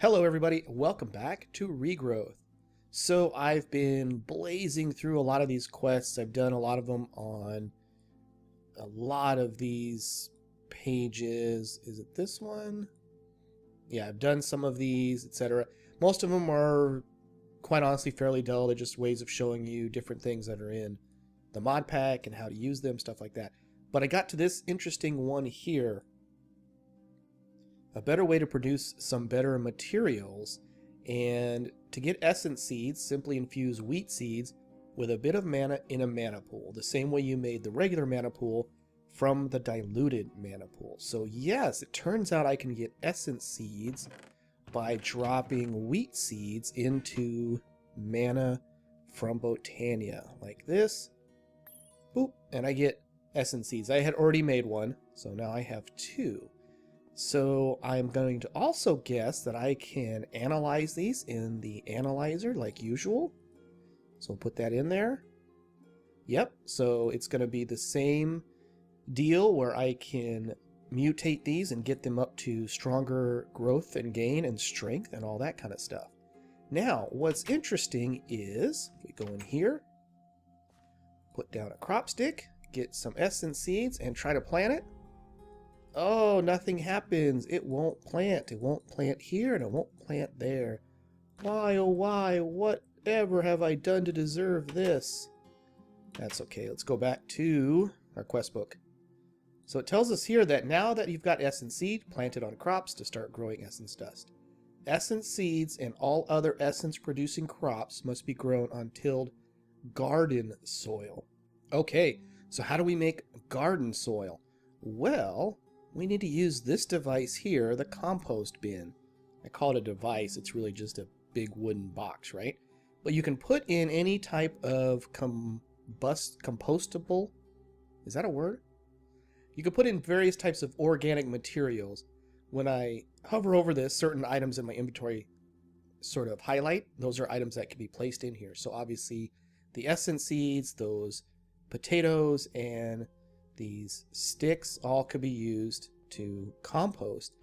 Hello everybody, welcome back to Regrowth. So I've been blazing through a lot of these quests. I've done a lot of them on a lot of these pages. Is it this one? Yeah, I've done some of these, etc. Most of them are, quite honestly, fairly dull. They're just ways of showing you different things that are in the ModPack and how to use them, stuff like that. But I got to this interesting one here. A better way to produce some better materials, and to get essence seeds, simply infuse wheat seeds with a bit of mana in a mana pool, the same way you made the regular mana pool from the diluted mana pool. So yes, it turns out I can get essence seeds by dropping wheat seeds into mana from Botania, like this. Boop, and I get essence seeds. I had already made one, so now I have two. So I'm going to also guess that I can analyze these in the analyzer like usual. So we'll put that in there. Yep, so it's going to be the same deal where I can mutate these and get them up to stronger growth and gain and strength and all that kind of stuff. Now, what's interesting is, if we go in here, put down a crop stick, get some essence seeds, and try to plant it. Oh, nothing happens. It won't plant. It won't plant here, and it won't plant there. Why, oh why, whatever have I done to deserve this? That's okay. Let's go back to our quest book. So it tells us here that now that you've got essence seed, plant it on crops to start growing essence dust. Essence seeds and all other essence producing crops must be grown on tilled garden soil. Okay, so how do we make garden soil? Well, we need to use this device here, the compost bin. I call it a device. It's really just a big wooden box, right? But you can put in any type of compostable, is that a word? You can put in various types of organic materials. When I hover over this, certain items in my inventory sort of highlight. Those are items that can be placed in here. So obviously the essence seeds, those potatoes, and these sticks all could be used to compost.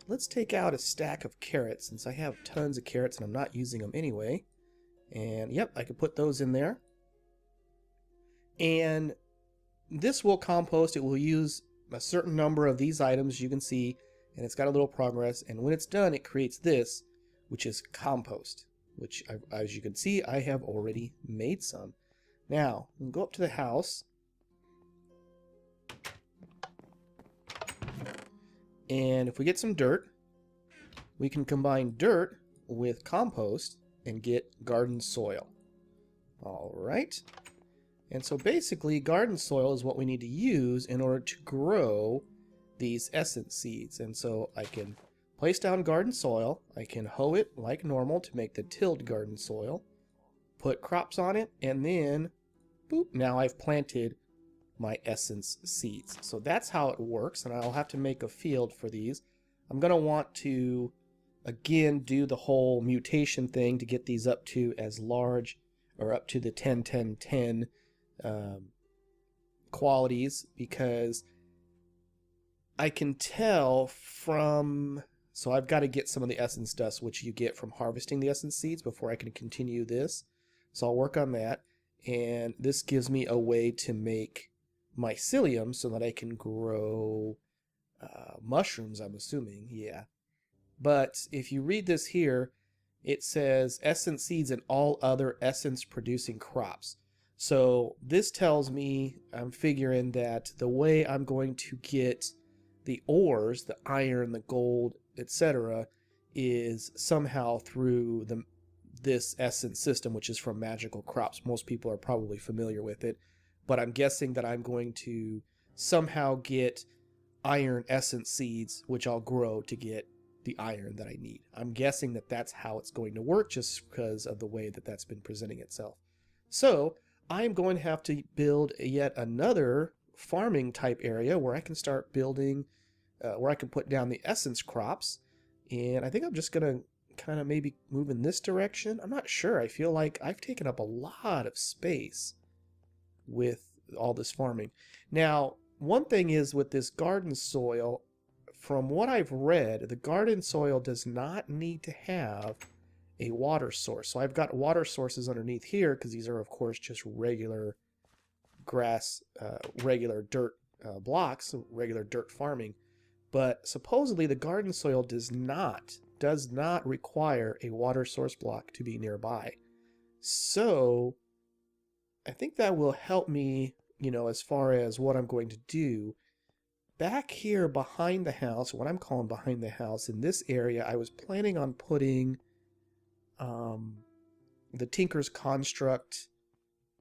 Let's take out a stack of carrots, since I have tons of carrots and I'm not using them anyway. And yep, I could put those in there. And this will compost. It will use a certain number of these items, you can see, and it's got a little progress. And when it's done, it creates this, which is compost, which, as you can see, I have already made some. Now, we can go up to the house. And if we get some dirt, we can combine dirt with compost and get garden soil. All right. And so basically, garden soil is what we need to use in order to grow these essence seeds. And so I can place down garden soil. I can hoe it like normal to make the tilled garden soil. Put crops on it, and then, boop, now I've planted my essence seeds. So that's how it works, and I'll have to make a field for these. I'm going to want to, again, do the whole mutation thing to get these up to as large, or up to the 10-10-10 qualities, because I can tell from, so I've got to get some of the essence dust, which you get from harvesting the essence seeds, before I can continue this. So I'll work on that, and this gives me a way to make mycelium so that I can grow mushrooms, I'm assuming, yeah. But if you read this here, it says essence seeds and all other essence producing crops. So this tells me, I'm figuring that the way I'm going to get the ores, the iron, the gold, etc., is somehow through this essence system, which is from magical crops. Most people are probably familiar with it. But I'm guessing that I'm going to somehow get iron essence seeds, which I'll grow to get the iron that I need. I'm guessing that that's how it's going to work, just because of the way that that's been presenting itself. So I'm going to have to build yet another farming type area where I can start building, where I can put down the essence crops. And I think I'm just going to kind of maybe move in this direction. I'm not sure. I feel like I've taken up a lot of space with all this farming. Now, one thing is with this garden soil, from what I've read, the garden soil does not need to have a water source. So I've got water sources underneath here because these are, of course, just regular grass, regular dirt blocks, regular dirt farming. But supposedly the garden soil does not require a water source block to be nearby. So I think that will help me, you know, as far as what I'm going to do. Back here behind the house, what I'm calling behind the house, in this area, I was planning on putting the Tinker's Construct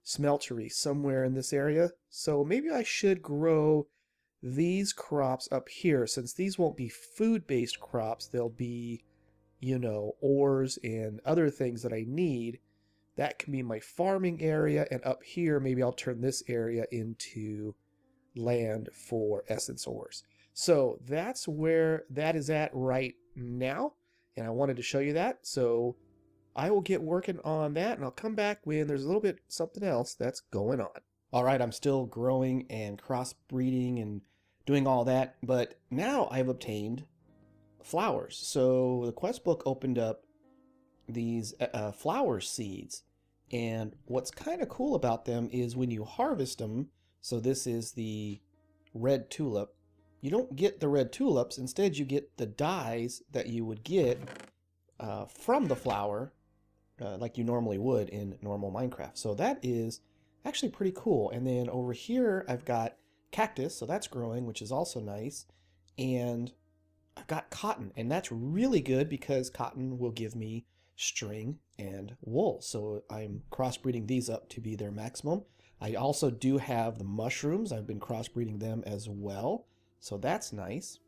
smeltery somewhere in this area. So maybe I should grow these crops up here. Since these won't be food-based crops, they'll be, you know, ores and other things that I need. That can be my farming area, and up here maybe I'll turn this area into land for essence ores. So that's where that is at right now, and I wanted to show you that. So I will get working on that, and I'll come back when there's a little bit something else that's going on. All right, I'm still growing and crossbreeding and doing all that, but now I've obtained flowers. So the quest book opened up these flower seeds, and what's kind of cool about them is when you harvest them, so this is the red tulip, you don't get the red tulips, instead you get the dyes that you would get from the flower, like you normally would in normal Minecraft. So that is actually pretty cool. And then over here I've got cactus, so that's growing, which is also nice. And I've got cotton, and that's really good because cotton will give me string and wool. So I'm crossbreeding these up to be their maximum. I also do have the mushrooms. I've been crossbreeding them as well. So that's nice.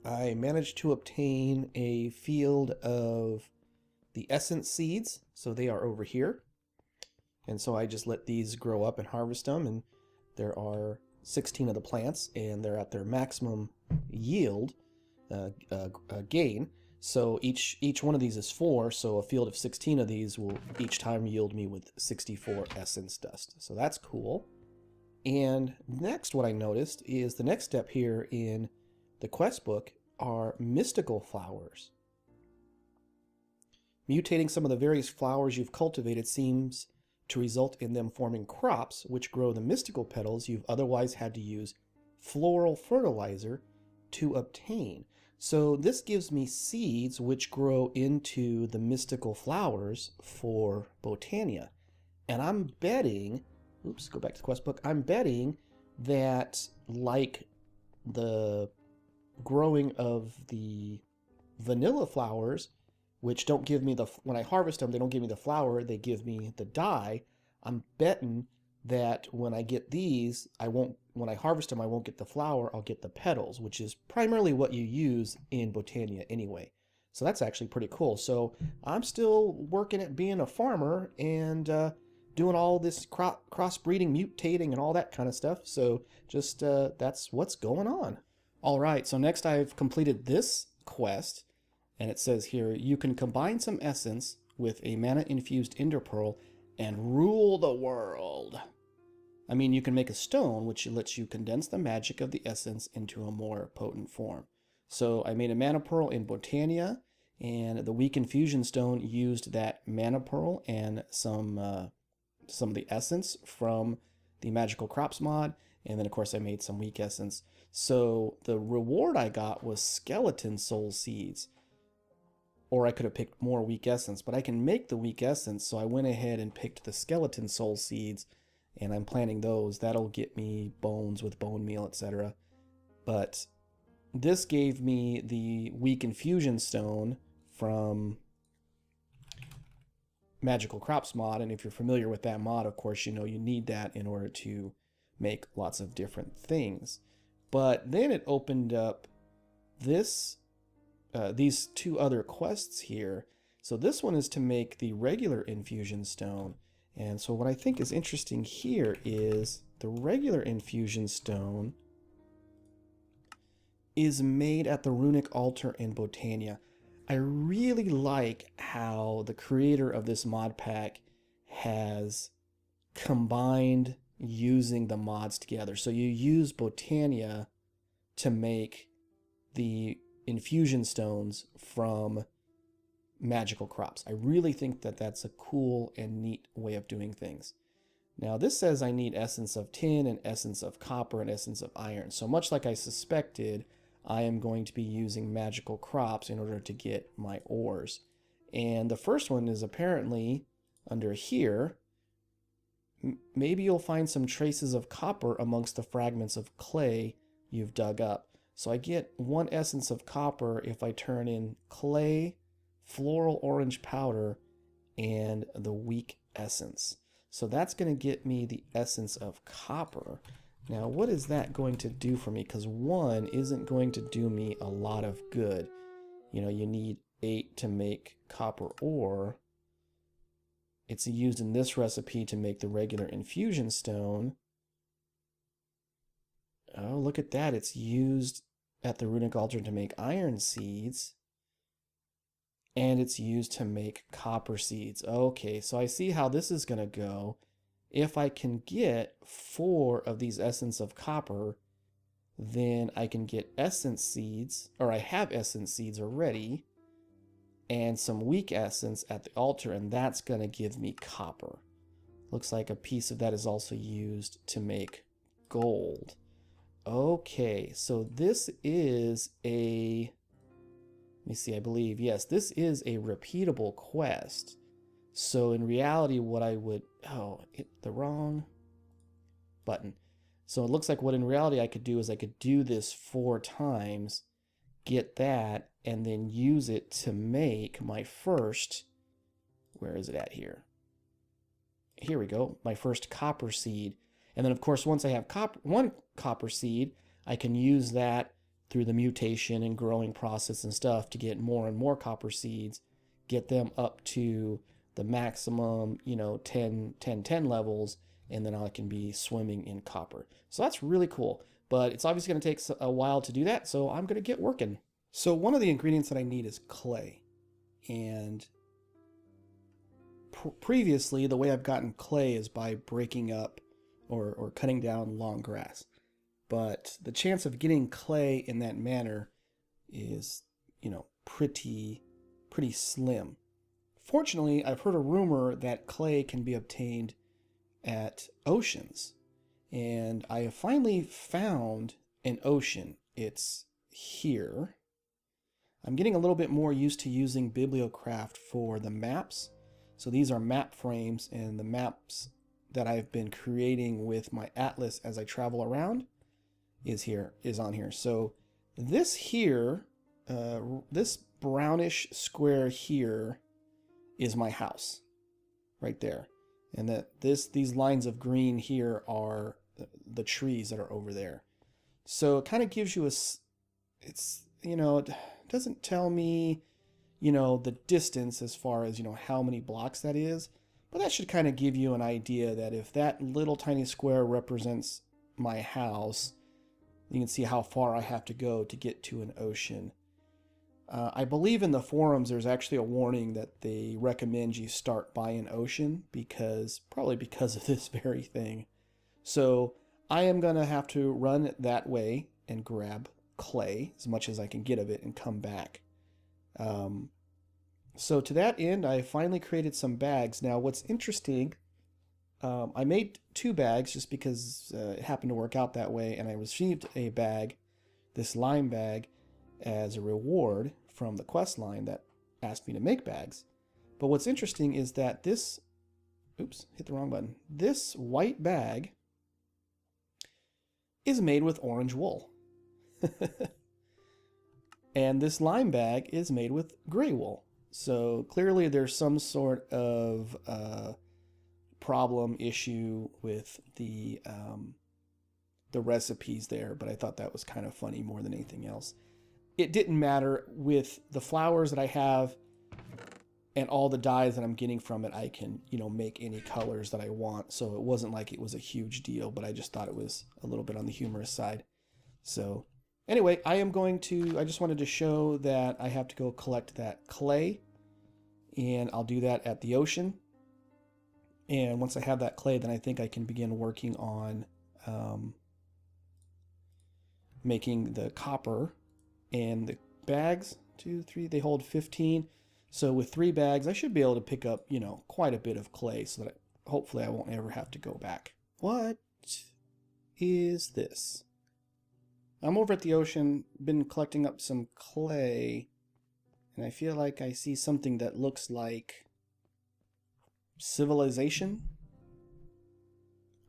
I managed to obtain a field of the essence seeds. So they are over here. And so I just let these grow up and harvest them. And there are 16 of the plants, and they're at their maximum yield gain. So each one of these is 4, so a field of 16 of these will each time yield me with 64 essence dust. So that's cool. And next, what I noticed is the next step here in the quest book are mystical flowers. Mutating some of the various flowers you've cultivated seems to result in them forming crops which grow the mystical petals you've otherwise had to use floral fertilizer to obtain. So this gives me seeds which grow into the mystical flowers for Botania. And I'm betting, oops, go back to the quest book, I'm betting that like the growing of the vanilla flowers, which don't give me the, when I harvest them, they don't give me the flower, they give me the dye. I'm betting that when I get these, when I harvest them, I won't get the flower, I'll get the petals, which is primarily what you use in Botania anyway. So that's actually pretty cool. So I'm still working at being a farmer and doing all this crossbreeding, mutating, and all that kind of stuff. So just that's what's going on. All right, so next I've completed this quest, and it says here, you can combine some essence with a mana-infused ender pearl and rule the world. I mean, you can make a stone, which lets you condense the magic of the essence into a more potent form. So I made a mana pearl in Botania, and the weak infusion stone used that mana pearl and some of the essence from the magical crops mod, and then of course I made some weak essence. So the reward I got was skeleton soul seeds. Or I could have picked more weak essence, but I can make the weak essence, so I went ahead and picked the skeleton soul seeds, and I'm planting those. That'll get me bones with bone meal, etc. But this gave me the weak infusion stone from Magical Crops mod, and if you're familiar with that mod, of course, you know you need that in order to make lots of different things. But then it opened up this these 2 other quests here. So this one is to make the regular infusion stone. And so what I think is interesting here is the regular infusion stone is made at the runic altar in Botania. I really like how the creator of this mod pack has combined using the mods together. So you use Botania to make the Infusion Stones from magical crops. I really think that that's a cool and neat way of doing things. Now this says I need essence of tin and essence of copper and essence of iron. So much like I suspected, I am going to be using magical crops in order to get my ores. And the first one is apparently under here. Maybe you'll find some traces of copper amongst the fragments of clay you've dug up. So I get 1 essence of copper if I turn in clay, floral orange powder, and the weak essence. So that's going to get me the essence of copper. Now, what is that going to do for me? Because 1 isn't going to do me a lot of good. You know, you need 8 to make copper ore. It's used in this recipe to make the regular infusion stone. Oh, look at that. It's used at the runic altar to make iron seeds. And it's used to make copper seeds. Okay, so I see how this is going to go. If I can get 4 of these essence of copper, then I can get essence seeds, or I have essence seeds already, and some weak essence at the altar, and that's going to give me copper. Looks like a piece of that is also used to make gold. Okay, so this is a, let me see, I believe, yes, this is a repeatable quest. So in reality, what I would, oh, hit the wrong button. So it looks like what in reality I could do is I could do this 4 times, get that, and then use it to make my first, where is it at here? Here we go, my first copper seed. And then of course, once I have 1 copper seed, I can use that through the mutation and growing process and stuff to get more and more copper seeds, get them up to the maximum, you know, 10 levels, and then I can be swimming in copper. So that's really cool, but it's obviously going to take a while to do that, so I'm going to get working. So one of the ingredients that I need is clay, and previously the way I've gotten clay is by breaking up or cutting down long grass. But the chance of getting clay in that manner is, you know, pretty slim. Fortunately, I've heard a rumor that clay can be obtained at oceans. And I have finally found an ocean. It's here. I'm getting a little bit more used to using Bibliocraft for the maps. So these are map frames, and the maps that I've been creating with my atlas as I travel around is on here. So this here, this brownish square here is my house right there. And these lines of green here are the trees that are over there. So it kind of gives you it's, you know, it doesn't tell me, you know, the distance as far as, you know, how many blocks that is, but that should kind of give you an idea that if that little tiny square represents my house, you can see how far I have to go to get to an ocean. I believe in the forums there's actually a warning that they recommend you start by an ocean probably because of this very thing. So I am going to have to run that way and grab clay as much as I can get of it and come back. So to that end, I finally created some bags. Now what's interesting, I made 2 bags just because it happened to work out that way, and I received a bag, this lime bag, as a reward from the quest line that asked me to make bags. But what's interesting is that this, oops, hit the wrong button. This white bag is made with orange wool. And this lime bag is made with gray wool. So clearly there's some sort of problem issue with the recipes there, but I thought that was kind of funny more than anything else. It didn't matter. With the flowers that I have and all the dyes that I'm getting from it, I can, you know, make any colors that I want. So it wasn't like it was a huge deal, but I just thought it was a little bit on the humorous side. So anyway, I just wanted to show that I have to go collect that clay, and I'll do that at the ocean. And once I have that clay, then I think I can begin working on making the copper And the bags, 2, 3, they hold 15. So with 3 bags, I should be able to pick up, you know, quite a bit of clay so that hopefully I won't ever have to go back. What is this? I'm over at the ocean, been collecting up some clay, and I feel like I see something that looks like civilization.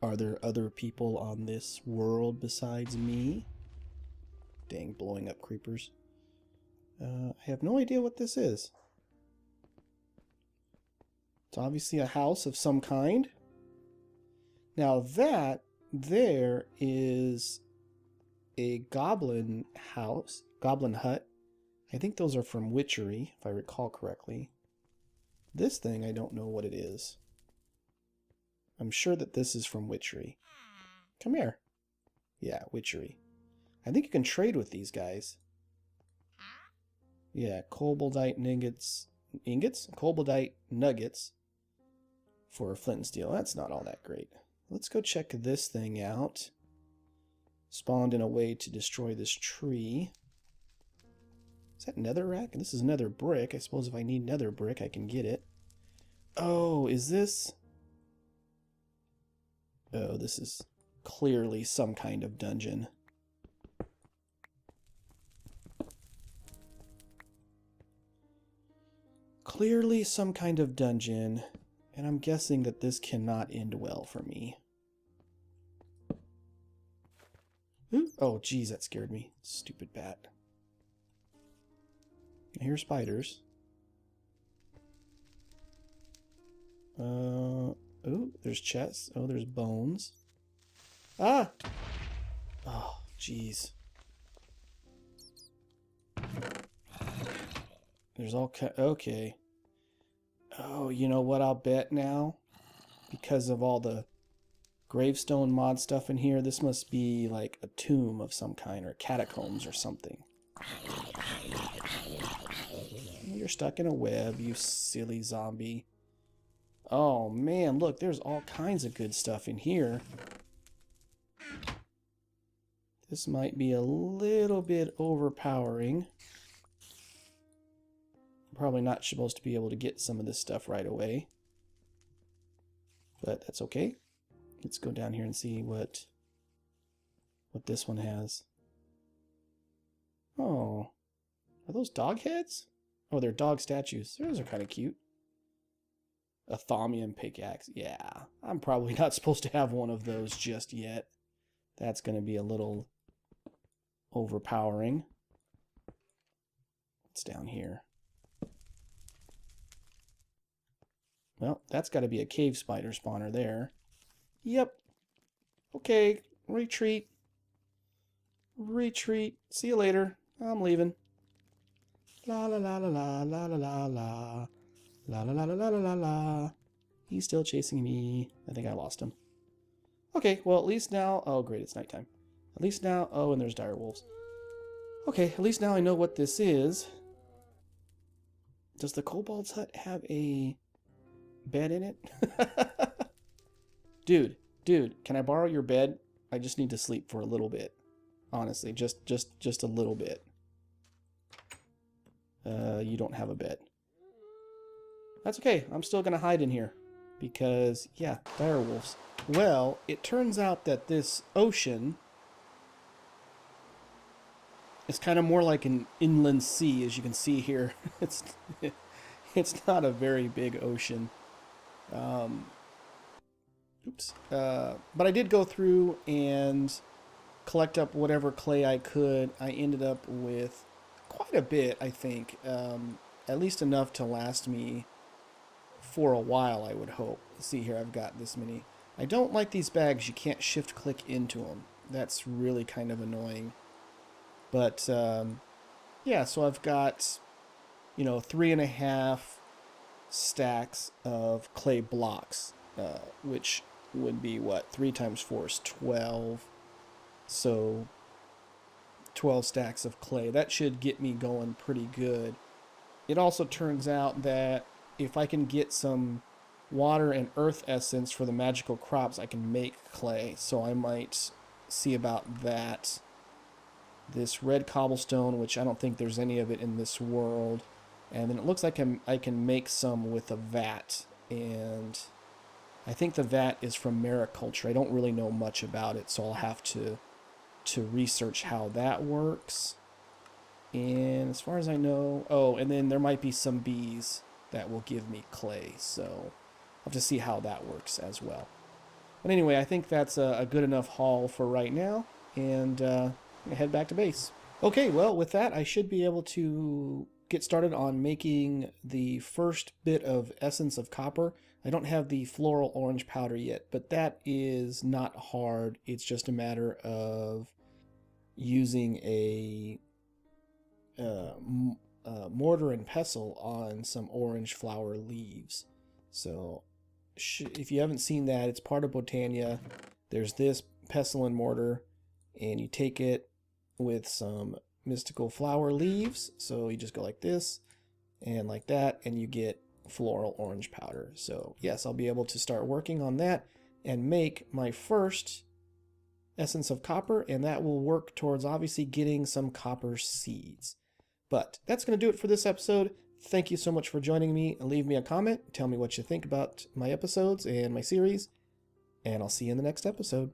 Are there other people on this world besides me? Dang, blowing up creepers. I have no idea what this is. It's obviously a house of some kind. Now that there is a goblin house, goblin hut. I think those are from Witchery, if I recall correctly. This thing, I don't know what it is. I'm sure that this is from Witchery. Come here. Yeah, Witchery. I think you can trade with these guys. Yeah, Koboldite nuggets. Ingots? Koboldite nuggets for flint and steel. That's not all that great. Let's go check this thing out. Spawned in a way to destroy this tree. Is that netherrack? This is nether brick. I suppose if I need nether brick, I can get it. Oh, is this... Oh, this is clearly some kind of dungeon. Clearly some kind of dungeon, and I'm guessing that this cannot end well for me. Ooh. Oh, geez, that scared me. Stupid bat. I hear spiders. Oh, there's chests. Oh, there's bones. Ah! Oh, jeez. There's all okay. Oh, you know what I'll bet now? Because of all the gravestone mod stuff in here, this must be like a tomb of some kind, or catacombs or something. You're stuck in a web, you silly zombie. Oh man, look, there's all kinds of good stuff in here. This might be a little bit overpowering. I'm probably not supposed to be able to get some of this stuff right away. But that's okay. Let's go down here and see what this one has. Oh, are those dog heads? Oh, they're dog statues. Those are kind of cute. A Thaumian pickaxe. Yeah, I'm probably not supposed to have one of those just yet. That's going to be a little overpowering. What's down here? Well, that's got to be a cave spider spawner there. Yep. Okay, retreat. Retreat. See you later. I'm leaving. La la la la la la la la la. La la la la la la la la. He's still chasing me. I think I lost him. Okay, well at least now... Oh great, it's nighttime. At least now... Oh, and there's dire wolves. Okay, at least now I know what this is. Does the kobold's hut have a bed in it? Dude, can I borrow your bed? I just need to sleep for a little bit. Honestly, just a little bit. You don't have a bed. That's okay. I'm still going to hide in here. Because, yeah, dire wolves. Well, it turns out that this ocean is kind of more like an inland sea, as you can see here. It's not a very big ocean. Oops. But I did go through and collect up whatever clay I could. I ended up with quite a bit, I think. At least enough to last me for a while, I would hope. See here, I've got this many. I don't like these bags. You can't shift click into them. That's really kind of annoying. But yeah, so I've got, you know, 3.5 stacks of clay blocks, which would be what, 3 times 4 is 12. So 12 stacks of clay. That should get me going pretty good. It also turns out that if I can get some water and earth essence for the magical crops, I can make clay. So I might see about that this red cobblestone, which I don't think there's any of it in this world. And then it looks like I can make some with a vat. And I think the vat is from mariculture. I don't really know much about it, so I'll have to research how that works. And as far as I know... Oh, and then there might be some bees that will give me clay. So I'll have to see how that works as well. But anyway, I think that's a good enough haul for right now. And I'm going to head back to base. Okay, well, with that, I should be able to get started on making the first bit of essence of copper. I don't have the floral orange powder yet, but that is not hard. It's just a matter of using a mortar and pestle on some orange flower leaves. So if you haven't seen that, it's part of Botania. There's this pestle and mortar, and you take it with some mystical flower leaves. So you just go like this and like that, and you get floral orange powder. So yes, I'll be able to start working on that and make my first essence of copper, and that will work towards obviously getting some copper seeds. But that's going to do it for this episode. Thank you so much for joining me. Leave me a comment. Tell me what you think about my episodes and my series, and I'll see you in the next episode.